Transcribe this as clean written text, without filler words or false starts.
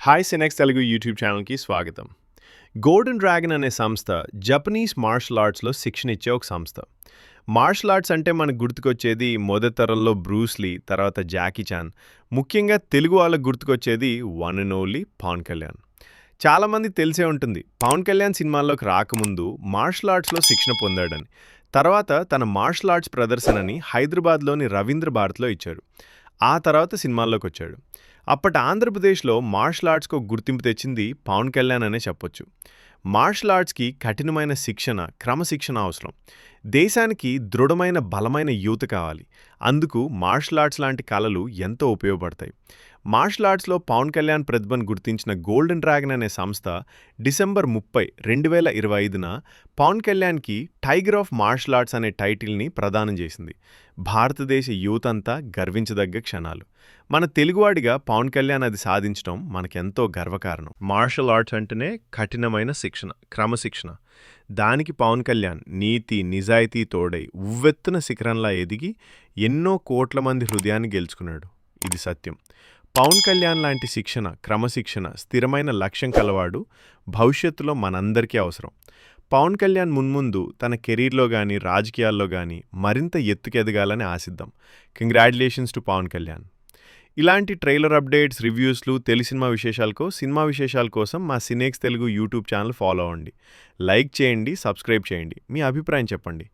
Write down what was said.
Hi సినెక్స్ Telugu YouTube ఛానల్కి స్వాగతం. Golden dragon అనే సంస్థ జపనీస్ మార్షల్ ఆర్ట్స్లో శిక్షణ ఇచ్చే ఒక సంస్థ. మార్షల్ ఆర్ట్స్ అంటే మనకు గుర్తుకొచ్చేది మొదటి తరంలో బ్రూస్లీ, తర్వాత జాకీ చాన్. ముఖ్యంగా తెలుగు వాళ్ళకు గుర్తుకొచ్చేది one and only Pawan Kalyan. చాలామంది తెలిసే ఉంటుంది, పవన్ కళ్యాణ్ సినిమాల్లోకి రాకముందు మార్షల్ ఆర్ట్స్లో శిక్షణ పొందాడని. తర్వాత తన మార్షల్ ఆర్ట్స్ ప్రదర్శనని హైదరాబాద్లోని రవీంద్ర భారత్లో ఇచ్చాడు. ఆ తర్వాత సినిమాల్లోకి వచ్చాడు. అప్పటి ఆంధ్రప్రదేశ్లో మార్షల్ ఆర్ట్స్కు గుర్తింపు తెచ్చింది పవన్ కళ్యాణ్ అనే చెప్పొచ్చు. మార్షల్ ఆర్ట్స్కి కఠినమైన శిక్షణ, క్రమశిక్షణ అవసరం. దేశానికి దృఢమైన బలమైన యూత్ కావాలి. అందుకు మార్షల్ ఆర్ట్స్ లాంటి కళలు ఎంతో ఉపయోగపడతాయి. మార్షల్ ఆర్ట్స్లో పవన్ కళ్యాణ్ ప్రతిభను గుర్తించిన గోల్డెన్ డ్రాగన్ అనే సంస్థ డిసెంబర్ 30, 2025న పవన్ కళ్యాణ్కి టైగర్ ఆఫ్ మార్షల్ ఆర్ట్స్ అనే టైటిల్ని ప్రదానం చేసింది. భారతదేశ యూత్ అంతా గర్వించదగ్గ క్షణాలు. మన తెలుగువాడిగా పవన్ కళ్యాణ్ అది సాధించడం మనకెంతో గర్వకారణం. మార్షల్ ఆర్ట్స్ అంటేనే కఠినమైన శిక్షణ, క్రమశిక్షణ. దానికి పవన్ కళ్యాణ్ నీతి, నిజాయితీ తోడై ఉవ్వెత్తున శిఖరంలా ఎదిగి ఎన్నో కోట్ల మంది హృదయాన్ని గెలుచుకున్నాడు. ఇది సత్యం. పవన్ కళ్యాణ్ లాంటి శిక్షణ, క్రమశిక్షణ, స్థిరమైన లక్ష్యం కలవాడు భవిష్యత్తులో మనందరికీ అవసరం. పవన్ కళ్యాణ్ మున్ముందు తన కెరీర్లో కానీ రాజకీయాల్లో కానీ మరింత ఎత్తుకెదగాలని ఆశిద్దాం. Congratulations to Pavan Kalyan. ఇలాంటి ట్రైలర్ అప్డేట్స్, రివ్యూస్లు, సినిమా విశేషాల కోసం మా Cinex Telugu YouTube channel follow అవ్వండి. లైక్ చేయండి, సబ్స్క్రైబ్ చేయండి. మీ అభిప్రాయం చెప్పండి.